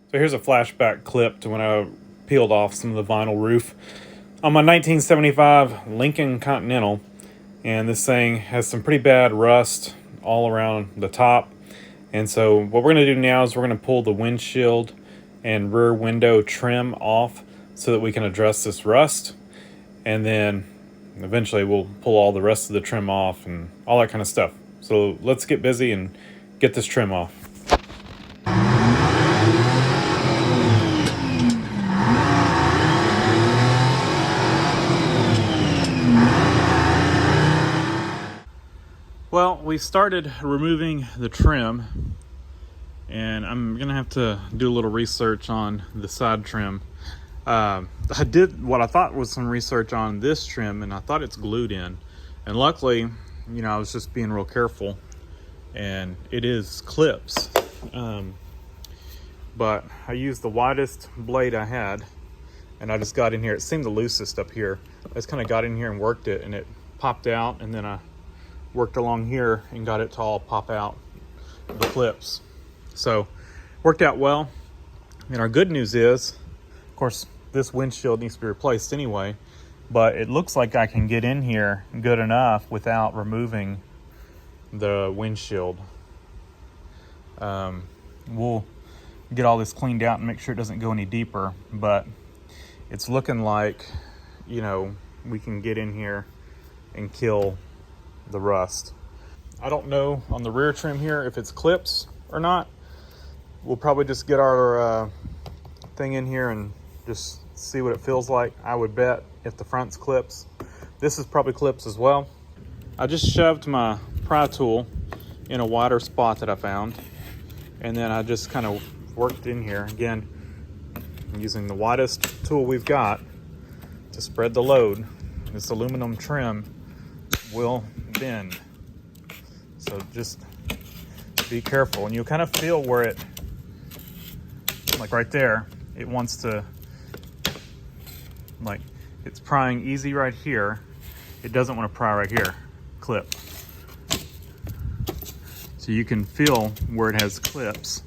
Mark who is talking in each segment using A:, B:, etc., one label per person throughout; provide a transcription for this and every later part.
A: So here's a flashback clip to when I peeled off some of the vinyl roof on my 1975 Lincoln Continental. And this thing has some pretty bad rust all around the top. And so what we're going to do now is we're going to pull the windshield and rear window trim off so that we can address this rust. And then eventually we'll pull all the rest of the trim off and all that kind of stuff. So let's get busy and get this trim off. Well, we started removing the trim, and I'm gonna have to do a little research on the side trim. I did what I thought was some research on this trim, and I thought it's glued in. And luckily, I was just being real careful, and it is clips. But I used the widest blade I had, and I just got in here. It seemed the loosest up here. I just kind of got in here and worked it, and it popped out, and then I worked along here and got it to all pop out the clips. So worked out well. And our good news is, of course, this windshield needs to be replaced anyway, but it looks like I can get in here good enough without removing the windshield. We'll get all this cleaned out and make sure it doesn't go any deeper, but it's looking like, we can get in here and kill the rust. I don't know on the rear trim here if it's clips or not. We'll probably just get our thing in here and just see what it feels like. I would bet if the front's clips, this is probably clips as well. I just shoved my pry tool in a wider spot that I found, and then I just kind of worked in here. Again, I'm using the widest tool we've got to spread the load. This aluminum trim will bend, so just be careful. And you kind of feel where it, like right there, it wants to, like, it's prying easy right here. It doesn't want to pry right here. Clip. So you can feel where it has clips,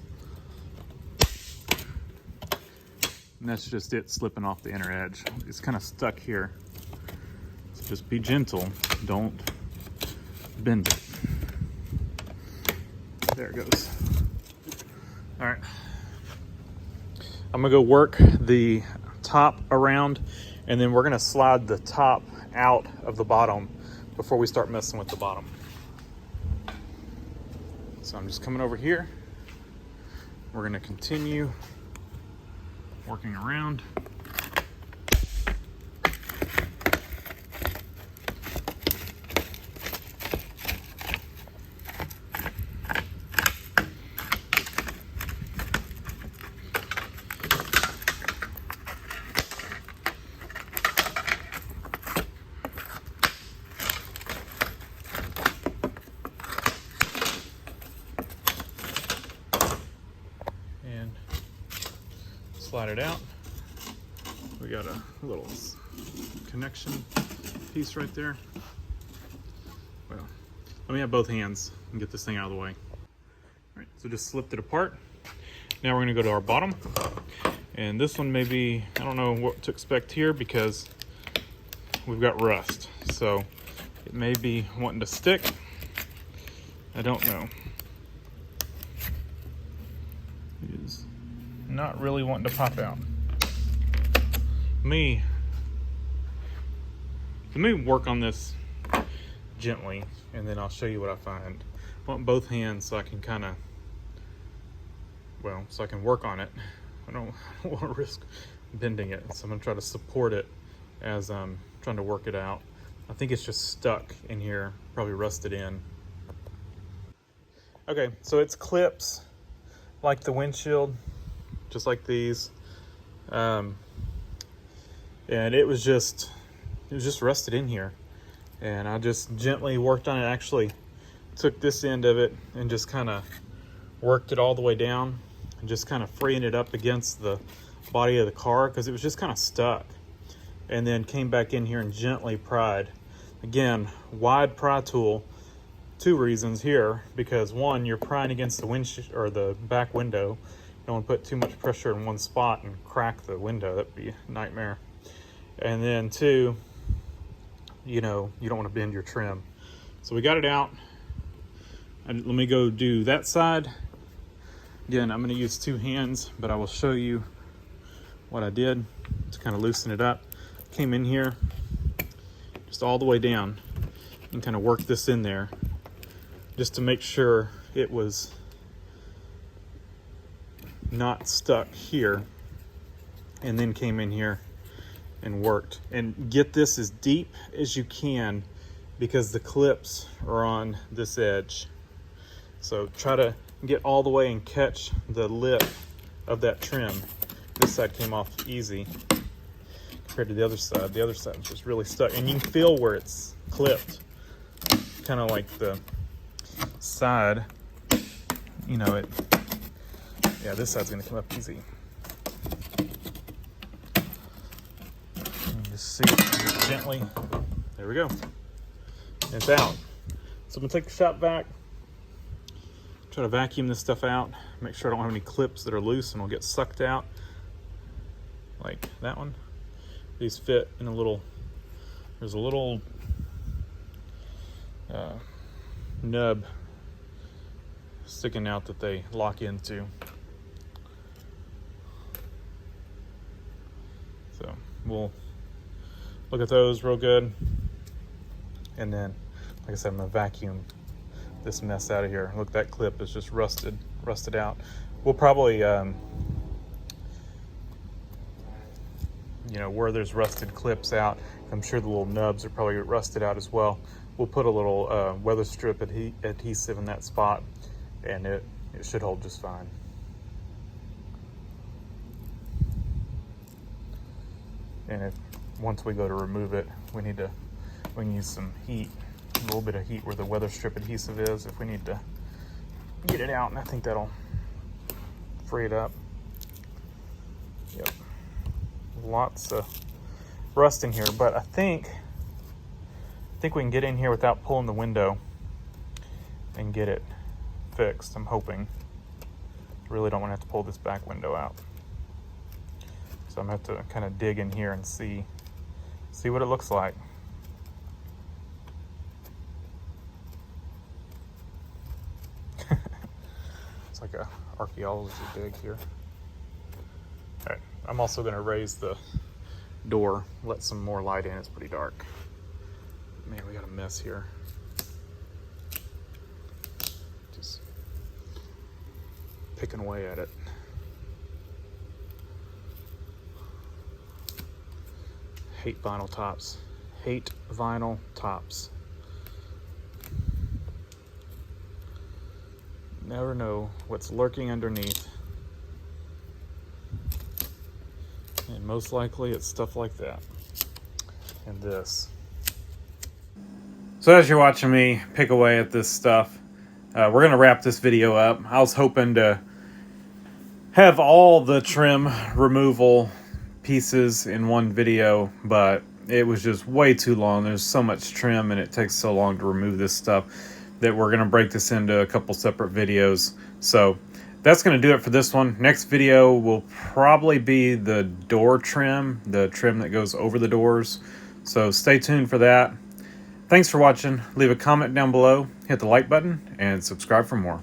A: and that's just it slipping off the inner edge. It's kind of stuck here. So just be gentle. Don't bend it. There it goes. All right. I'm gonna go work the top around, and then we're gonna slide the top out of the bottom before we start messing with the bottom. So I'm just coming over here. We're gonna continue working around. Slide it out. We got a little connection piece right there. Well, let me have both hands and get this thing out of the way. All right, so just slipped it apart. Now we're gonna go to our bottom. And this one maybe, I don't know what to expect here because we've got rust. So it may be wanting to stick. I don't know. It is not really wanting to pop out. Let me work on this gently, and then I'll show you what I find. I want both hands so I can kind of, so I can work on it. I don't want to risk bending it, so I'm gonna try to support it as I'm trying to work it out. I think it's just stuck in here, probably rusted in. Okay, so it's clips like the windshield, just like these, and it was just rusted in here, and I just gently worked on it. Actually took this end of it and just kind of worked it all the way down and just kind of freeing it up against the body of the car because it was just kind of stuck, and then came back in here and gently pried. Again, wide pry tool. Two reasons here, because one, you're prying against the windshield or the back window, Don't want to put too much pressure in one spot and crack the window. That'd be a nightmare. And then two, you know, you don't want to bend your trim. So we got it out. And let me go do that side. Again, I'm going to use two hands, but I will show you what I did to kind of loosen it up. Came in here just all the way down and kind of worked this in there just to make sure it was not stuck here, and then came in here and worked. And get this as deep as you can because the clips are on this edge. So try to get all the way and catch the lip of that trim. This side came off easy compared to the other side. The other side was just really stuck, and you can feel where it's clipped. Kind of like the side, you know, it. Yeah, this side's gonna come up easy. You just see it gently. There we go. It's out. So I'm gonna take the shop vac. Try to vacuum this stuff out. Make sure I don't have any clips that are loose and will get sucked out. Like that one. These fit in a little, there's a little nub sticking out that they lock into. So we'll look at those real good. And then, like I said, I'm gonna vacuum this mess out of here. Look, that clip is just rusted out. We'll probably, you know, where there's rusted clips out, I'm sure the little nubs are probably rusted out as well. We'll put a little weather strip adhesive in that spot, and it should hold just fine. And once we go to remove it, we can use some heat, a little bit of heat where the weather strip adhesive is if we need to get it out, and I think that'll free it up. Yep. Lots of rust in here, but I think we can get in here without pulling the window and get it fixed. I'm hoping. Really don't want to have to pull this back window out. So I'm gonna have to kind of dig in here and see what it looks like. It's like a archaeology dig here. All right, I'm also gonna raise the door, let some more light in. It's pretty dark. Man, we got a mess here. Just picking away at it. Hate vinyl tops. Hate vinyl tops. Never know what's lurking underneath. And most likely it's stuff like that. And this. So as you're watching me pick away at this stuff, we're going to wrap this video up. I was hoping to have all the trim removal pieces in one video, but it was just way too long. There's so much trim and it takes so long to remove this stuff that we're going to break this into a couple separate videos. So that's going to do it for this one. Next video will probably be the door trim, the trim that goes over the doors. So stay tuned for that. Thanks for watching. Leave a comment down below, hit the like button, and subscribe for more.